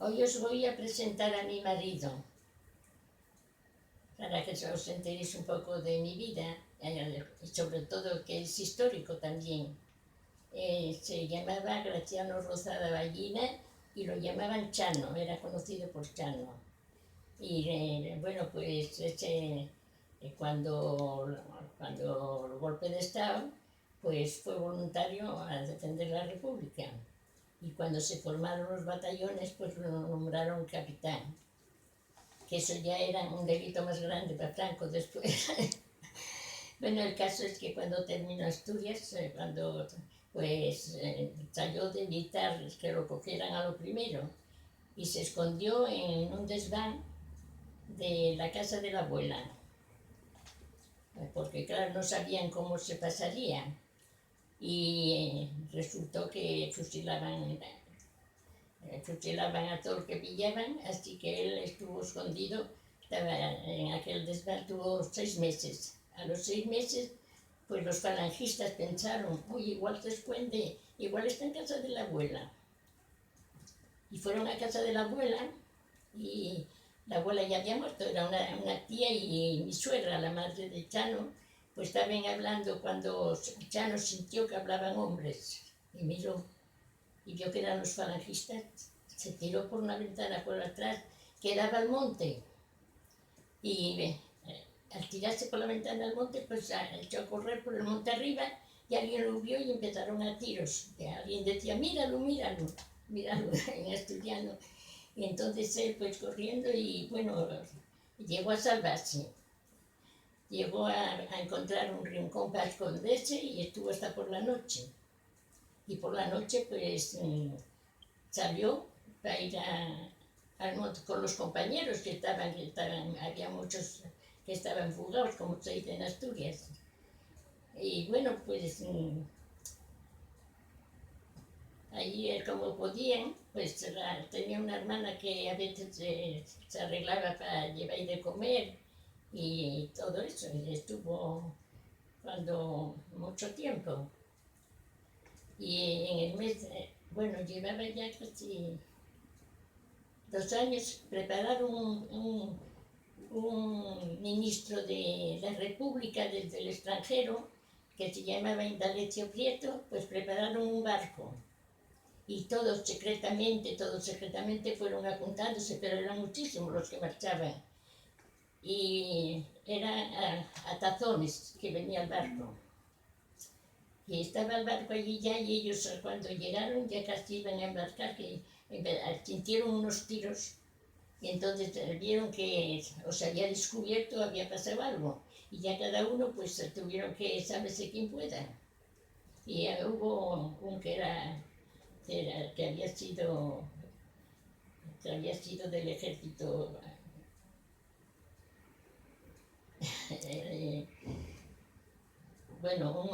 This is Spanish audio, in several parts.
Hoy os voy a presentar a mi marido, para que os enteréis un poco de mi vida, y sobre todo que es histórico también. Se llamaba Graciano Rozada Ballina y lo llamaban Chano, era conocido por Chano. Y bueno, pues cuando el golpe de Estado, pues fue voluntario a defender la República. Y cuando se formaron los batallones, pues lo nombraron capitán, que eso ya era un delito más grande para Franco después. Bueno, el caso es que cuando terminó Asturias, cuando pues salió de evitar que lo cogieran a lo primero y se escondió en un desván de la casa de la abuela, porque claro, no sabían cómo se pasaría y resultó que fusilaban a todo el que pillaban, así que él estuvo escondido, estaba en aquel desván, tuvo 6 meses. A los 6 meses, pues los falangistas pensaron, uy, igual se esconde, igual está en casa de la abuela. Y fueron a casa de la abuela y la abuela ya había muerto, era una tía, y mi suegra, la madre de Chano, pues estaban hablando cuando Chano sintió que hablaban hombres y miró y vio que eran los falangistas, se tiró por una ventana por atrás que daba al monte y al tirarse por la ventana al monte pues echó a correr por el monte arriba y alguien lo vio y empezaron a tiros. Y alguien decía, míralo, míralo, míralo en asturiano. Y entonces él pues corriendo y bueno, llegó a salvarse. Llegó a encontrar un rincón para esconderse y estuvo hasta por la noche. Y por la noche pues salió para ir al monte con los compañeros que estaban, había muchos que estaban fugados, como se dice en Asturias. Y bueno, pues allí como podían, pues tenía una hermana que a veces se arreglaba para llevar de comer y todo eso, y estuvo cuando mucho tiempo. Y en el mes, bueno, llevaba ya casi 2 años, prepararon un ministro de la República desde el extranjero, que se llamaba Indalecio Prieto, pues prepararon un barco. Y todos secretamente fueron apuntándose, pero eran muchísimos los que marchaban. Y era a tazones que venía el barco. Y estaba el barco allí ya, y ellos cuando llegaron ya casi iban a embarcar, que sintieron unos tiros y entonces vieron que os había descubierto, había pasado algo y ya cada uno pues tuvieron que saberse quién pueda. Y hubo un que había sido del ejército, bueno, un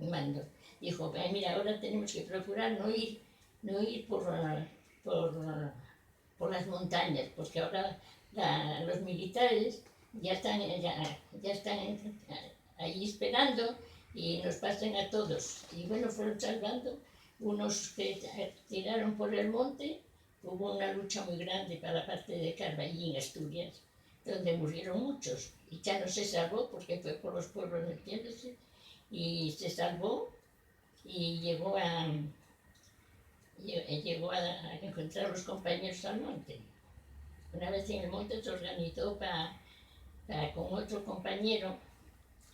mando. Dijo, mira, ahora tenemos que procurar no ir por, por las montañas, porque ahora los militares ya están ahí esperando y nos pasan a todos. Y bueno, fueron salvando unos que tiraron por el monte. Hubo una lucha muy grande para la parte de Carballín, Asturias, donde murieron muchos. Y ya no se salvó porque fue por los pueblos metiéndose. Y se salvó y llegó a encontrar a los compañeros al monte. Una vez en el monte se organizó para con otro compañero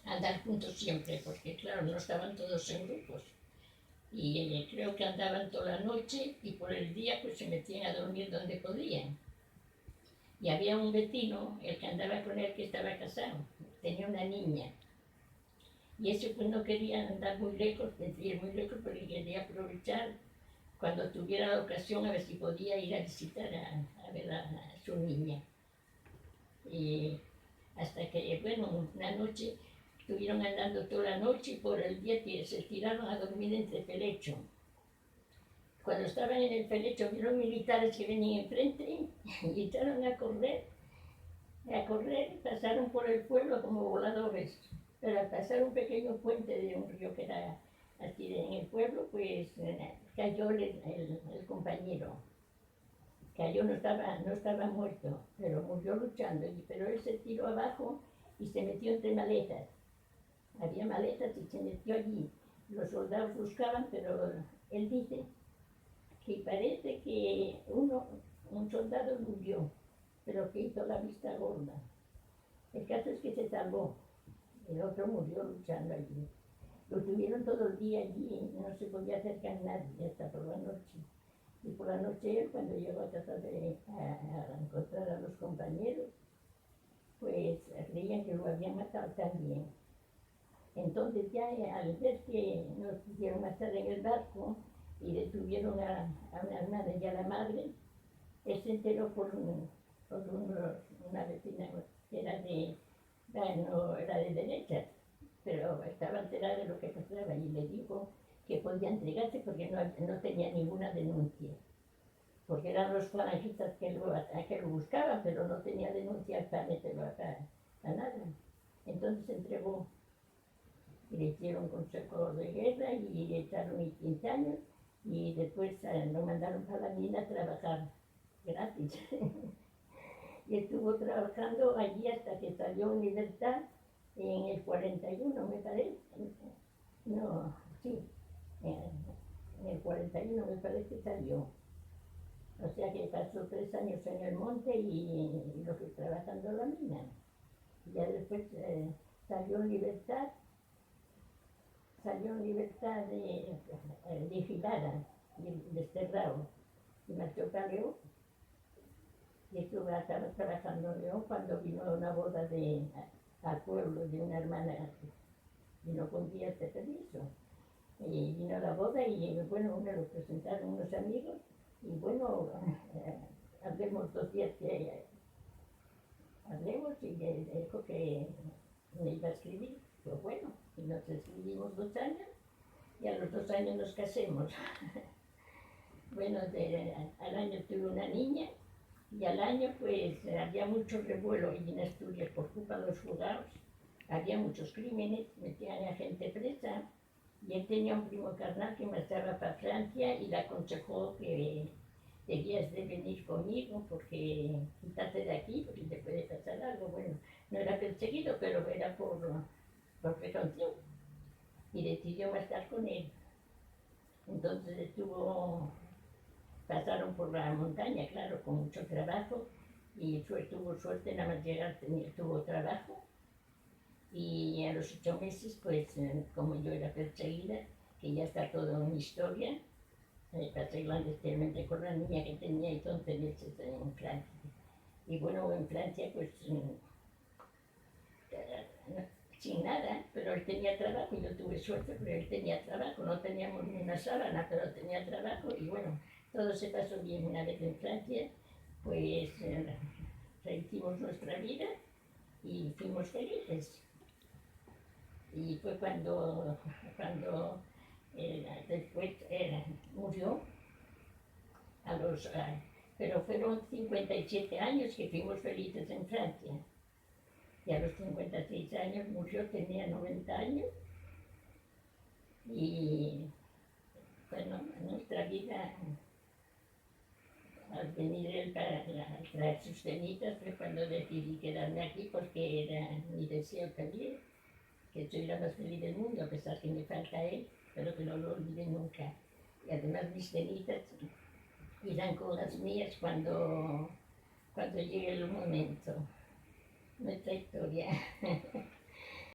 andar juntos siempre, porque claro, no estaban todos en grupos. Y creo que andaban toda la noche y por el día pues se metían a dormir donde podían. Y había un vecino, el que andaba con él, que estaba casado, tenía una niña. Y ese pues no quería andar muy lejos, ir muy lejos, porque quería aprovechar cuando tuviera la ocasión a ver si podía ir a visitar a ver a su niña. Y hasta que, bueno, una noche estuvieron andando toda la noche y por el día se tiraron a dormir entre pelecho. Cuando estaban en el pelecho vieron militares que venían enfrente y echaron a correr, pasaron por el pueblo como voladores. Pero al pasar un pequeño puente de un río que era aquí en el pueblo, pues cayó el compañero. cayó, no estaba muerto, pero murió luchando, pero él se tiró abajo y se metió entre maletas. Había maletas y se metió allí. Los soldados buscaban, pero él dice que parece que un soldado murió, pero que hizo la vista gorda. El caso es que se salvó, el otro murió luchando allí. Lo tuvieron todo el día allí, no se podía acercar nadie hasta por la noche. Y por la noche él, cuando llegó a tratar a encontrar a los compañeros, pues creían que lo habían matado también. Entonces ya al ver que nos quisieron matar en el barco y detuvieron a una hermana y a la madre, él se enteró una vecina que era no era de derechas, pero estaba enterada de lo que pasaba y le dijo que podía entregarse porque no tenía ninguna denuncia, porque eran los falangistas que lo buscaban, pero no tenía denuncia para meterlo a nada. Entonces se entregó y le hicieron consejo de guerra y le echaron 15 años y después lo mandaron para la mina a trabajar gratis. Y estuvo trabajando allí hasta que salió en libertad en el 41, me parece. No, sí, en el 41 me parece que salió. O sea que pasó 3 años en el monte y lo que trabajando en la mina. Y ya después salió en libertad vigilada, desterrado, y marchó para León. Y estuvo trabajando en León cuando vino a una boda al pueblo de una hermana, vino con días de permiso. Y vino a la boda y bueno, me lo presentaron unos amigos y bueno, hablemos 2 días que hablemos y le dijo que me iba a escribir. Pues bueno, y nos escribimos 2 años y a los 2 años nos casemos. Bueno, al año tuve una niña y al año pues había mucho revuelo en Asturias por culpa de los juzgados, había muchos crímenes, metían a gente presa y él tenía un primo carnal que marchaba para Francia y le aconsejó que debías de venir conmigo porque quítate de aquí porque te puede pasar algo. Bueno, no era perseguido, pero era por precaución y decidió marchar con él. Entonces pasaron por la montaña, claro, con mucho trabajo y tuvo suerte, nada más llegar tuvo trabajo y a los 8 meses, pues como yo era perseguida, que ya está todo en mi historia, pasé clandestinamente con la niña que tenía y 11 meses en Francia. Y bueno, en Francia pues sin nada, pero él tenía trabajo y yo tuve suerte, pero él tenía trabajo, no teníamos ni una sábana, pero tenía trabajo y bueno, todo se pasó bien. Una vez en Francia, pues rehicimos nuestra vida y fuimos felices. Y fue cuando después murió, pero fueron 57 años que fuimos felices en Francia. Y a los 56 años murió, tenía 90 años. Y bueno, nuestra vida, al venir él para traer sus cenizas, fue cuando decidí quedarme aquí porque era mi deseo también, que soy la más feliz del mundo, a pesar que me falta él, pero que no lo olvide nunca. Y además mis cenizas irán con las mías cuando llegue el momento. Nuestra historia.